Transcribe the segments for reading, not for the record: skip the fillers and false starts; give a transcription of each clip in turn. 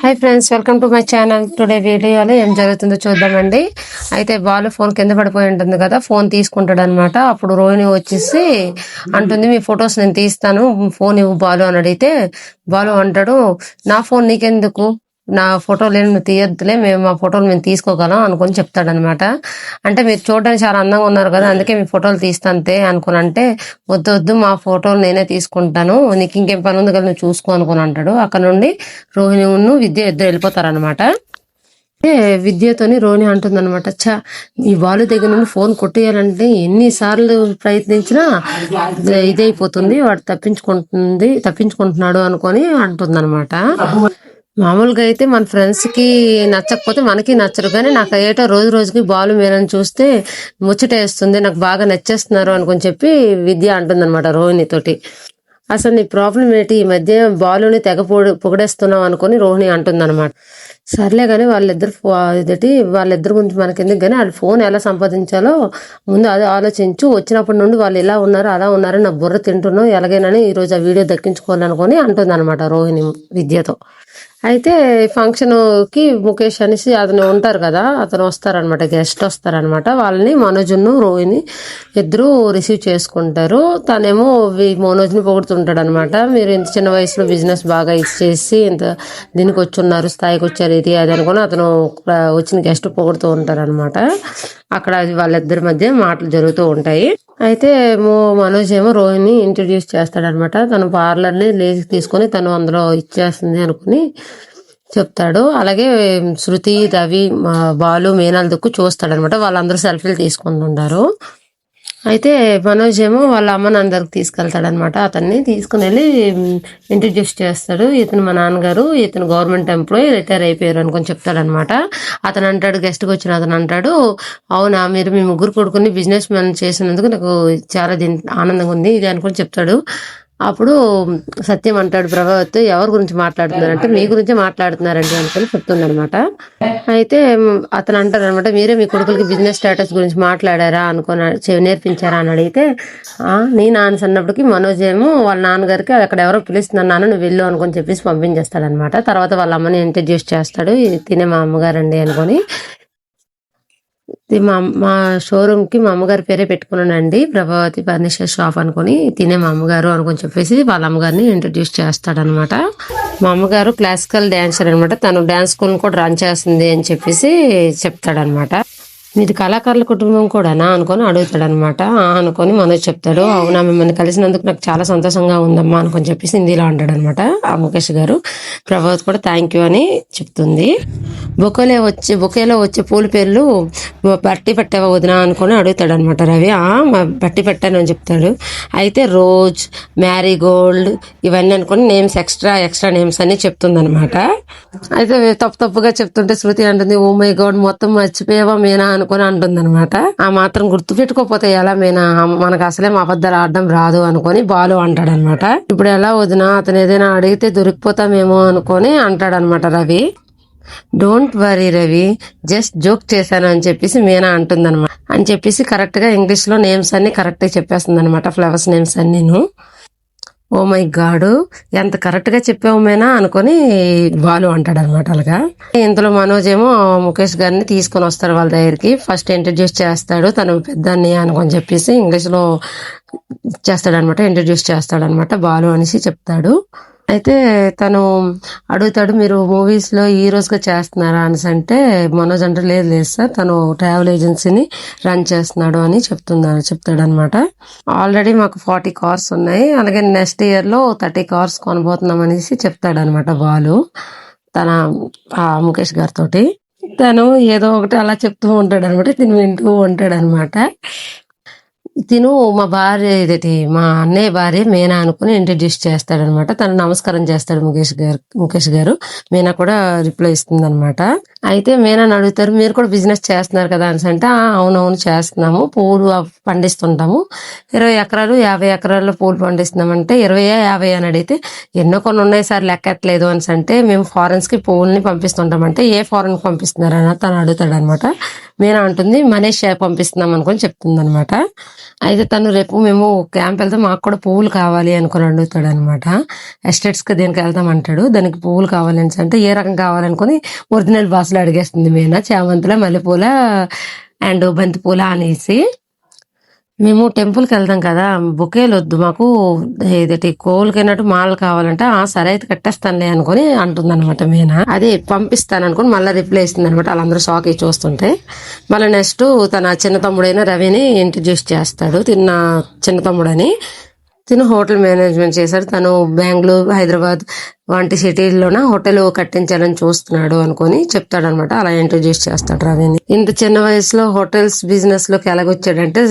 Hi friends, welcome to my channel. Today వీడియోలో ఏం జరుగుతుందో చూద్దామండి. అయితే బాలు ఫోన్ కింద పడిపోయి ఉంటుంది కదా, ఫోన్ తీసుకుంటాడు అనమాట. అప్పుడు రోహిణి వచ్చేసి అంటుంది, మీ ఫొటోస్ నేను తీస్తాను, ఫోన్ ఇవ్వు బాలు అని అడిగితే, బాలు అంటాడు, నా ఫోన్ నీకెందుకు, నా ఫోటోలు ఏమి నువ్వు తీయద్దులే, మేము మా ఫోటోలు మేము తీసుకోగలం అనుకుని చెప్తాడనమాట. అంటే మీరు చూడడానికి చాలా అందంగా ఉన్నారు కదా, అందుకే మీ ఫోటోలు తీస్తాంతే అనుకుని అంటే, వద్దు వద్దు మా ఫోటోలు నేనే తీసుకుంటాను, నీకు ఇంకేం పని ఉంది కదా నువ్వు చూసుకో అనుకుని అంటాడు. అక్కడ నుండి రోహిణి విద్య ఇద్దరు వెళ్ళిపోతారనమాట. విద్యతోని రోహిణి అంటుందన్నమాట, చా ఈ బాలు దగ్గర నుండి ఫోన్ కొట్టేయాలంటే ఎన్నిసార్లు ప్రయత్నించినా ఇదైపోతుంది, వాడు తప్పించుకుంటున్నాడు అనుకొని అంటుందన్నమాట. మామూలుగా అయితే మన ఫ్రెండ్స్ కి నచ్చకపోతే మనకి నచ్చరు, కానీ నాకు ఏటో రోజు రోజుకి బాలు మీరని చూస్తే ముచ్చటేస్తుంది, నాకు బాగా నచ్చేస్తున్నారు అనుకుని చెప్పి విద్య అంటుందన్నమాట రోహిణి తోటి. అసలు నీ ప్రాబ్లం ఏంటి, ఈ మధ్య బాలుని తెగ పొగడేస్తున్నావు అనుకుని రోహిణి అంటుందన్నమాట. సర్లే కానీ వాళ్ళిద్దరి గురించి మనకెందుకు, కానీ వాళ్ళ ఫోన్ ఎలా సంపాదించాలో ముందు అదే ఆలోచించు, వచ్చినప్పటి నుండి వాళ్ళు ఇలా ఉన్నారు అలా ఉన్నారు నా బుర్ర తింటున్నావు, ఎలాగైనా ఈరోజు ఆ వీడియో దక్కించుకోవాలనుకొని అంటుందన్నమాట రోహిణి విద్యతో. అయితే ఫంక్షన్ కి ముఖేష్ అనేసి అతను ఉంటారు కదా, అతను వస్తారనమాట, గెస్ట్ వస్తారనమాట. వాళ్ళని మనోజ్ను రోహిణి ఇద్దరు రిసీవ్ చేసుకుంటారు. తనేమో మనోజ్ని పొగుడుతుంటాడు అనమాట, మీరు ఇంత చిన్న వయసులో బిజినెస్ బాగా ఇచ్చేసి ఇంత దీనికి వచ్చున్నారు, స్థాయికి వచ్చారు, ఇది అది అనుకుని అతను వచ్చిన గెస్ట్ పొగుడుతూ ఉంటారు అనమాట. అక్కడ వాళ్ళిద్దరి మధ్య మాటలు జరుగుతూ ఉంటాయి. అయితే మనోజ్ ఏమో రోహిణి ఇంట్రడ్యూస్ చేస్తాడనమాట. తను పార్లర్ని లేచి తీసుకొని తను అందులో ఇచ్చేస్తుంది అనుకుని చెప్తాడు. అలాగే శృతి, రవి, బాలు, మీనాల దుక్కు చూస్తాడనమాట. వాళ్ళందరూ సెల్ఫీలు తీసుకుంటుంటారు. అయితే మనోజ్ ఏమో వాళ్ళ అమ్మని అందరికి తీసుకెళ్తాడనమాట. అతన్ని తీసుకుని వెళ్ళి ఇంట్రడ్యూస్ చేస్తాడు. ఇతను మా నాన్నగారు, ఇతను గవర్నమెంట్ ఎంప్లాయీ, రిటైర్ అయిపోయారు అనుకొని చెప్తాడనమాట. అతను అంటాడు, గెస్ట్కి వచ్చిన అతను అంటాడు, అవునా మీరు మీ ముగ్గురు కొడుకుని బిజినెస్ మ్యాన్ చేసినందుకు నాకు చాలా ఆనందంగా ఉంది ఇది అనుకొని చెప్తాడు. అప్పుడు సత్యం అంటాడు, ప్రభావతి ఎవరి గురించి మాట్లాడుతున్నారంటే మీ గురించే మాట్లాడుతున్నారండి అనుకుని చెప్తుందనమాట. అయితే అతను అంటారు అనమాట, మీరే మీ కొడుకులకి బిజినెస్ స్టేటస్ గురించి మాట్లాడారా అనుకుని నేర్పించారా అని అడిగితే, నేను నాన్న అన్నప్పటికీ మనోజ్ ఏమో వాళ్ళ నాన్నగారికి అక్కడ ఎవరో పిలుస్తున్నాను నాన్న నువ్వు వెళ్ళు అనుకొని చెప్పేసి పంపించేస్తాడనమాట. తర్వాత వాళ్ళ అమ్మని ఇంట్రడ్యూస్ చేస్తాడు, తినే మా అమ్మగారండి అనుకొని. మా షోరూమ్ కి మా అమ్మగారి పేరే పెట్టుకున్నానండి, ప్రభావతి ఫర్నిచర్ షాప్ అనుకుని, తినే మా అమ్మగారు అనుకుని చెప్పేసి వాళ్ళ అమ్మగారిని ఇంట్రడ్యూస్ చేస్తాడనమాట. మా అమ్మగారు క్లాసికల్ డాన్సర్ అనమాట, తను డాన్స్ స్కూల్ కూడా రన్ చేస్తుంది అని చెప్పేసి చెప్తాడనమాట. మీది కళాకారుల కుటుంబం కూడానా అనుకొని అడుగుతాడనమాట. అనుకొని మనోజ్ చెప్తాడు, అవునా మిమ్మల్ని కలిసినందుకు నాకు చాలా సంతోషంగా ఉందమ్మా అనుకొని చెప్పేసి హిందీలో అంటాడనమాట ఆ ముఖేష్ గారు. ప్రభావత్ కూడా థ్యాంక్ యూ అని చెప్తుంది. బొకేలో వచ్చే పూల పేర్లు బట్టి పెట్టావా వదినా అనుకొని అడుగుతాడు అనమాట రవి. బట్టి పెట్టాను అని చెప్తాడు. అయితే రోజ్, మ్యారీగోల్డ్ ఇవన్నీ అనుకొని నేమ్స్ ఎక్స్ట్రా నేమ్స్ అని చెప్తుందనమాట. అయితే తప్పుగా చెప్తుంటే శృతి అంటుంది, ఓ మై గాడ్ మొత్తం మర్చిపోయావా మీనా అనుకొని అంటుందన్నమాట. ఆ మాత్రం గుర్తు పెట్టుకోపోతే ఎలా మీనా, మనకు అసలే మా అబద్ధాలు ఆడడం రాదు అనుకొని బాలు అంటాడనమాట. ఇప్పుడు ఎలా వదినా, అతను ఏదైనా అడిగితే దొరికిపోతామేమో అనుకొని అంటాడనమాట Ravi. Don't worry Ravi, just joke చేశాను అని చెప్పేసి మీనా అంటుందన్నమాట. అని చెప్పేసి కరెక్ట్ గా ఇంగ్లీష్ లో నేమ్స్ అన్ని కరెక్ట్ గా చెప్పేస్తుంది అనమాట, ఫ్లవర్స్ నేమ్స్ అన్నీను. ఓ మై గాడ్ ఎంత కరెక్ట్ గా చెప్పావు మేనా అనుకొని బాలు అంటాడు అనమాట. అలాగా ఇంతలో మనోజ్ ఏమో ముఖేష్ గారిని తీసుకొని వస్తాడు వాళ్ళ దగ్గరికి. ఫస్ట్ ఇంట్రడ్యూస్ చేస్తాడు, తను పెద్దాన్ని అనుకొని చెప్పేసి ఇంగ్లీష్ లో చేస్తాడనమాట, ఇంట్రడ్యూస్ చేస్తాడనమాట, బాలు అనేసి చెప్తాడు. అయితే తను అడుగుతాడు, మీరు మూవీస్ లో హీరోస్ గా చేస్తున్నారా అనేసి అంటే మనోజ్ అంటే లేదు సార్, తను ట్రావెల్ ఏజెన్సీని రన్ చేస్తున్నాడు అని చెప్తాడు అనమాట. ఆల్రెడీ మాకు 40 కార్స్ ఉన్నాయి, అలాగే నెక్స్ట్ ఇయర్ లో 30 కార్స్ కొనబోతున్నాం అనేసి చెప్తాడు అనమాట బాలు తన ముఖేష్ గారితో. తను ఏదో ఒకటి అలా చెప్తూ ఉంటాడు అనమాట, తిను వింటూ ఉంటాడు అనమాట. తిను మా అన్నయ్య భార్య మీనా అనుకుని ఇంట్రడ్యూస్ చేస్తాడనమాట. తను నమస్కారం చేస్తాడు ముఖేష్ గారు. మీనా కూడా రిప్లై ఇస్తుంది అనమాట. అయితే మీనని అడుగుతారు, మీరు కూడా బిజినెస్ చేస్తున్నారు కదా అని అంటే, అవునవును చేస్తున్నాము, పువ్వులు పండిస్తుంటాము, 20 ఎకరాలు 50 ఎకరాల్లో పూలు పండిస్తున్నామంటే 20 50 అని అడిగితే, ఎన్నో కొన్ని ఉన్నాయి సార్ లెక్కట్లేదు అని అంటే, మేము ఫారెన్స్కి పువ్వుల్ని పంపిస్తుంటామంటే, ఏ ఫారెన్కి పంపిస్తున్నారని తను అడుగుతాడు అనమాట. మీనా అంటుంది మలేషియా పంపిస్తున్నాం అనుకొని చెప్తుంది అనమాట. అయితే తను రేపు మేము క్యాంప్ వెళ్తే మాకు కూడా పువ్వులు కావాలి అనుకుని అడుగుతాడు అనమాట. ఎస్టేట్స్కి దేనికి వెళ్తాం అంటాడు, దానికి పువ్వులు కావాలి అని అంటే ఏ రకం కావాలనుకుని ఒరిజినల్ భాషలో అడిగేస్తుంది మీనా, చామంతుల మల్లెపూల అండ్ బంతిపూల అనేసి. మేము టెంపుల్కి వెళ్దాం కదా, బొకేలు వద్దు మాకు, ఏదైతే కోవులకైనట్టు మాలలు కావాలంటే సరే అయితే కట్టేస్తానులే అనుకుని అంటుంది అనమాట మీనా. అదే పంపిస్తాను అనుకుని మళ్ళీ రిప్లై ఇస్తుంది అనమాట. వాళ్ళందరూ షాక్ అయ్యి చూస్తుంటే మళ్ళీ నెక్స్ట్ తన చిన్న తమ్ముడైన రవిని ఇంట్రడ్యూస్ చేస్తాడు. తిన్న చిన్న తమ్ముడని, తిను హోటల్ మేనేజ్మెంట్ చేశాడు. తను బెంగళూరు హైదరాబాద్ వంటి సిటీల్లోన హోటల్ కట్టించాలని చూస్తున్నాడు అనుకుని చెప్తాడు అనమాట. అలా ఇంట్రడ్యూస్ చేస్తాడు రవిని. ఇంత చిన్న వయసులో హోటల్స్ బిజినెస్ లోకి ఎలాగొచ్చాడంటే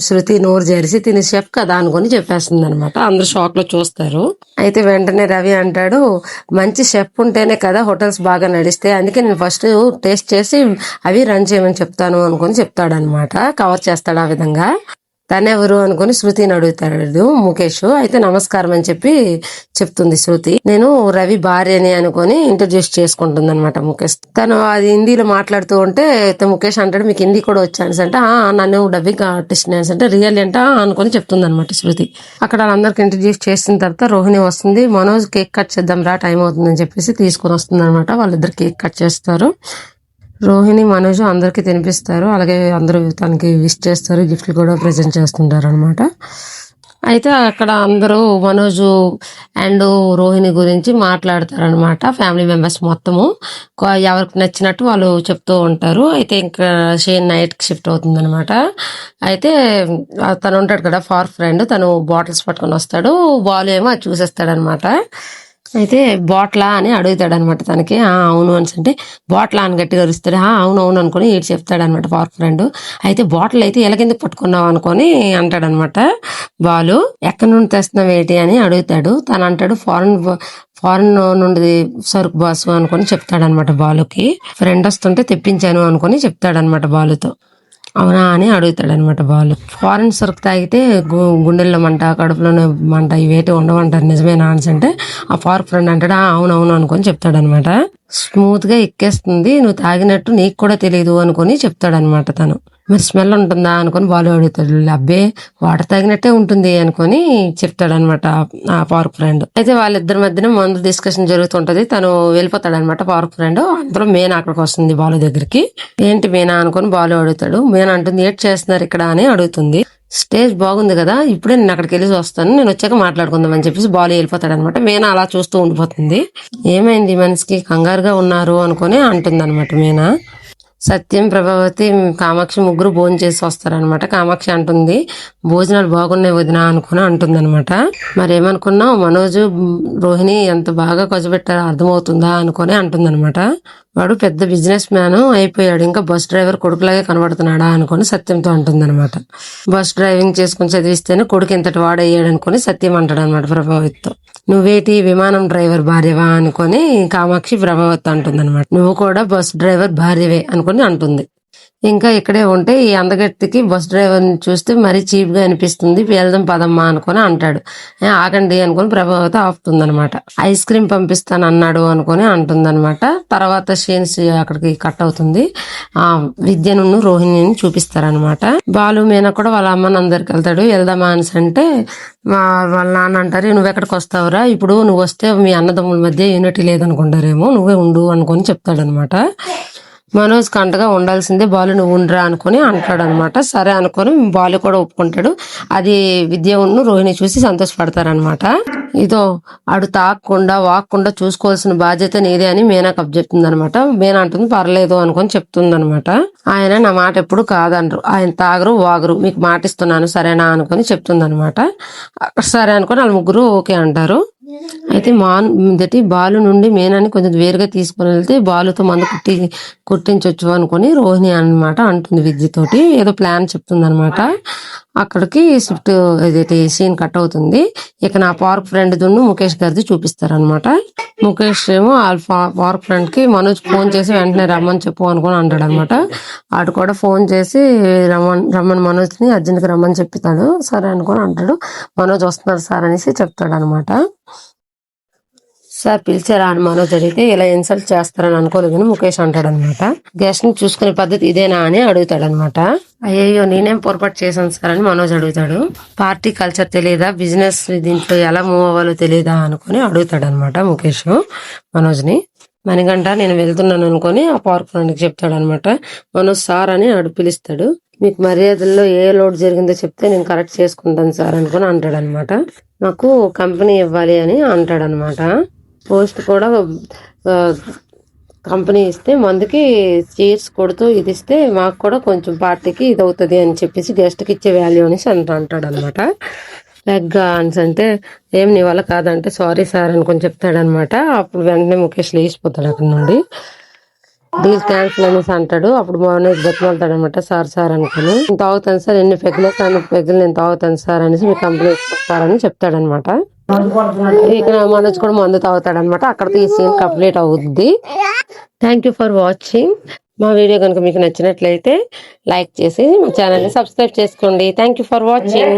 శృతి నోరు జరిసి తిని షెఫ్ కదా అనుకుని చెప్పేస్తుంది అనమాట. అందరూ షాక్ లో చూస్తారు. అయితే వెంటనే రవి అంటాడు, మంచి షెఫ్ ఉంటేనే కదా హోటల్స్ బాగా నడిస్తే, అందుకే నేను ఫస్ట్ టేస్ట్ చేసి అవి రన్ చేయమని చెప్తాను అనుకుని చెప్తాడు అనమాట. కవర్ చేస్తాడు ఆ విధంగా. తనెవరు అనుకుని శృతిని అడుగుతాడు ముఖేష్. అయితే నమస్కారం అని చెప్పి చెప్తుంది శృతి. నేను రవి భార్యని అనుకుని ఇంట్రడ్యూస్ చేసుకుంటుంది అనమాట ముఖేష్. తను అది హిందీలో మాట్లాడుతూ ఉంటే ముఖేష్ అంటాడు, మీకు హిందీ కూడా వచ్చాను అంటే, నన్ను డబ్బింగ్ ఆర్టిస్ట్ అంటే రియల్ అంట అనుకుని చెప్తుంది అనమాట శృతి. అక్కడ వాళ్ళందరికి ఇంట్రడ్యూస్ చేసిన తర్వాత రోహిణి వస్తుంది. మనోజ్ కేక్ కట్ చేద్దాం రా, టైం అవుతుందని చెప్పేసి తీసుకుని వస్తుంది అనమాట. వాళ్ళిద్దరు కేక్ కట్ చేస్తారు. రోహిణి మనోజ్ అందరికి తినిపిస్తారు. అలాగే అందరూ తనకి విష్ చేస్తారు, గిఫ్ట్లు కూడా ప్రజెంట్ చేస్తుంటారు అనమాట. అయితే అక్కడ అందరూ మనోజు అండ్ రోహిణి గురించి మాట్లాడతారనమాట. ఫ్యామిలీ మెంబర్స్ మొత్తము ఎవరికి నచ్చినట్టు వాళ్ళు చెప్తూ ఉంటారు. అయితే ఇంకా షేన్ నైట్కి షిఫ్ట్ అవుతుంది అనమాట. అయితే తను ఉంటాడు కదా ఫార్ ఫ్రెండ్, తను బాటిల్స్ పట్టుకొని వస్తాడు. బాల్ ఏమో అది చూసేస్తాడు అనమాట. అయితే బాట్లా అని అడుగుతాడు అనమాట తనకి. అవును అని అంటే బాట్లా అని గట్టిగా అరుస్తాడు. అవును అనుకుని ఇటు చెప్తాడు అనమాట పార్క్ ఫ్రెండ్. అయితే బాటిల్ అయితే ఎలాగెందుకు పట్టుకున్నావు అనుకొని అంటాడనమాట. బాలు ఎక్కడి నుండి తెస్తున్నావు ఏంటి అని అడుగుతాడు. తను అంటాడు ఫారెన్ నుండి సరుకు బాసు అనుకొని చెప్తాడనమాట బాలుకి. ఫ్రెండ్ వస్తుంటే తెప్పించాను అనుకొని చెప్తాడనమాట బాలుతో. అవునా అని అడుగుతాడు అనమాట బాలు. ఫారెన్ సరుకు తాగితే గుండెల్లో మంట, కడుపులోనే మంట, ఇవేటి ఉండవంటారు, నిజమేనా అని అంటే ఆ ఫార్క్ ఫ్రెండ్ అంటాడు అవునవును అనుకొని చెప్తాడనమాట. స్మూత్ గా ఎక్కేస్తుంది, నువ్వు తాగినట్టు నీకు కూడా తెలియదు అనుకొని చెప్తాడనమాట తను. మరి స్మెల్ ఉంటుందా అనుకొని బాలు అడుగుతాడు. అబ్బే వాటర్ తాగినట్టే ఉంటుంది అనుకొని చెప్తాడనమాట ఆ పార్క్ ఫ్రెండ్. అయితే వాళ్ళిద్దరి మధ్యన మందు డిస్కషన్ జరుగుతుంటది. తను వెళ్ళిపోతాడనమాట పార్క్ ఫ్రెండ్. అందులో మీనా అక్కడికి వస్తుంది బాలు దగ్గరికి. ఏంటి మీనా అనుకొని బాలు అడుగుతాడు. మీనా అంటుంది ఏం చేస్తున్నారు ఇక్కడ అని అడుగుతుంది. స్టేజ్ బాగుంది కదా, ఇప్పుడే నేను అక్కడికి వెళ్ళి వస్తాను, నేను వచ్చాక మాట్లాడుకుందాం అని చెప్పేసి బాలు వెళ్ళిపోతాడు అనమాట. మీనా అలా చూస్తూ ఉండిపోతుంది. ఏమైంది మనిషికి కంగారుగా ఉన్నారు అనుకొని అంటుంది అనమాట మీనా. సత్యం, ప్రభావతి, కామాక్షి ముగ్గురు భోజనం చేసి వస్తారనమాట. కామాక్షి అంటుంది భోజనాలు బాగున్నాయి వదిన అనుకుని అంటుంది అనమాట. మరేమనుకున్నావు, మనోజు రోహిణి ఎంత బాగా కొజబెట్టారో అర్థమవుతుందా అనుకొని అంటుంది అనమాట. వాడు పెద్ద బిజినెస్ మ్యాన్ అయిపోయాడు, ఇంకా బస్ డ్రైవర్ కొడుకులాగే కనబడుతున్నాడా అనుకొని సత్యంతో అంటుంది అనమాట. బస్ డ్రైవింగ్ చేసుకుని చదివిస్తేనే కొడుకు ఇంతటి వాడయ్యాడు అనుకొని సత్యం అంటాడు అనమాట ప్రభావిత్తో. నువ్వేటి విమానం డ్రైవర్ భార్యవా అనుకొని కామాక్షి ప్రభావతి అంటుంది అనమాట. నువ్వు కూడా బస్ డ్రైవర్ భార్యవే అనుకొని అంటుంది. ఇంకా ఇక్కడే ఉంటే ఈ అందగత్తికి బస్ డ్రైవర్ని చూస్తే మరీ చీప్ గా అనిపిస్తుంది, వెళ్దాం పదమ్మా అనుకొని అంటాడు. ఆగండి అనుకుని ప్రభావతి ఆపుతుందనమాట. ఐస్ క్రీమ్ పంపిస్తాను అన్నాడు అనుకొని అంటుందన్నమాట. తర్వాత సీన్స్ అక్కడికి కట్ అవుతుంది. విద్యను రోహిణిని చూపిస్తారనమాట. బాలు మీనా కూడా వాళ్ళ అమ్మని అందరికి వెళ్తాడు. వెళ్దామా అని అంటే వాళ్ళ నాన్న అంటారు, నువ్వెక్కడికి వస్తావురా, ఇప్పుడు నువ్వు వస్తే మీ అన్నదమ్ముల మధ్య యూనిటీ లేదనుకుంటారేమో, నువ్వే ఉండు అనుకొని చెప్తాడనమాట. మనోజ్ కంటగా ఉండాల్సిందే, బాలు నువ్వు ఉండరా అనుకుని అంటాడు అనమాట. సరే అనుకొని బాలు కూడా ఒప్పుకుంటాడు. అది విద్య రోహిణి చూసి సంతోషపడతారనమాట. ఇదో ఆడు తాగకుండా వాక్కుండా చూసుకోవాల్సిన బాధ్యత నీదే అని మీనా కప్ చెప్తుంది అనమాట. మీనా అంటుంది పర్లేదు అనుకొని చెప్తుంది అనమాట. ఆయన నా మాట ఎప్పుడు కాదనరు, ఆయన తాగరు వాగరు, మీకు మాట ఇస్తున్నాను సరేనా అనుకొని చెప్తుంది అనమాట. సరే అనుకొని వాళ్ళు ముగ్గురు ఓకే అంటారు. అయితే మొదటి బాలు నుండి మీనాని కొంచెం వేరుగా తీసుకొని వెళ్తే బాలుతో మందు కుట్టించవచ్చు అనుకుని రోహిణి అన్నమాట అంటుంది విద్యతోటి. ఏదో ప్లాన్ చెప్తుంది అనమాట. అక్కడికి షిఫ్ట్ ఏదైతే సీన్ కట్ అవుతుంది. ఇక నా పార్క్ ఫ్రెండ్ దున్ను ముఖేష్ గారిది చూపిస్తారనమాట. ముఖేష్ ఏమో వాళ్ళ పార్క్ ఫ్రెండ్ కి మనోజ్ ఫోన్ చేసి వెంటనే రమ్మని చెప్పు అనుకుని అంటాడు అనమాట. ఆడు కూడా ఫోన్ చేసి రమ్మని మనోజ్ ని అర్జెంట్ గా రమ్మని చెప్తాడు. సరే అనుకుని అంటాడు. మనోజ్ వస్తున్నారు సార్ అనేసి చెప్తాడు అనమాట. సార్ పిలిచారా అని మనోజ్ అడిగితే ఇలా ఇన్సల్ట్ చేస్తారని అనుకోలేదని ముఖేష్ అంటాడు అనమాట. గెస్ట్ ని చూసుకునే పద్ధతి ఇదేనా అని అడుగుతాడు అనమాట. అయ్యో నేనేం పొరపాటు చేశాను సార్ అని మనోజ్ అడుగుతాడు. పార్టీ కల్చర్ తెలియదా, బిజినెస్ దీంట్లో ఎలా మూవ్ అవ్వాలో తెలియదా అనుకుని అడుగుతాడు అనమాట ముఖేష్ మనోజ్ ని. మణిగంట నేను వెళ్తున్నాను అనుకుని ఆ పార్క్ ఫ్రెండ్కి చెప్తాడు అనమాట. మనోజ్ సార్ అని పిలుస్తాడు. మీకు మర్యాదల్లో ఏ లోడ్ జరిగిందో చెప్తే నేను కరెక్ట్ చేసుకుంటాను సార్ అనుకుని అంటాడు అనమాట. నాకు కంపెనీ ఇవ్వాలి అని అంటాడు అనమాట. పోస్ట్ కూడా కంపెనీ ఇస్తే మందుకి చీర్స్ కొడుతూ ఇది ఇస్తే మాకు కూడా కొంచెం పార్టీకి ఇది అవుతుంది అని చెప్పేసి గెస్ట్కి ఇచ్చే వాల్యూ అనేసి అంటాడు అనమాట. లెగ్గా అంటే ఏం నీ వల్ల కాదంటే సారీ సార్ అనుకొని చెప్తాడనమాట. అప్పుడు వెంటనే ముఖేష్ లేచిపోతాడు అక్కడ నుండి. డీల్ క్యాన్సిల్ అనేసి అంటాడు. అప్పుడు మనోజ్ బతిమాలుతాడు అనమాట. సార్ అనుకుని నేను తాగుతాను సార్, ఎన్ని పెగ్గులు నేను తాగుతాను సార్ అనేసి మీ కంపెనీ ఇస్తారని చెప్తాడనమాట. ఇక మనోజ్ కూడా మందు తాగుతాడు అనమాట. అక్కడితో ఈ సీన్ కంప్లీట్ అవుద్ది. Thank you for watching. మా వీడియో కనుక మీకు నచ్చినట్లయితే లైక్ చేసి మా ఛానల్ని సబ్స్క్రైబ్ చేసుకోండి. Thank you for watching.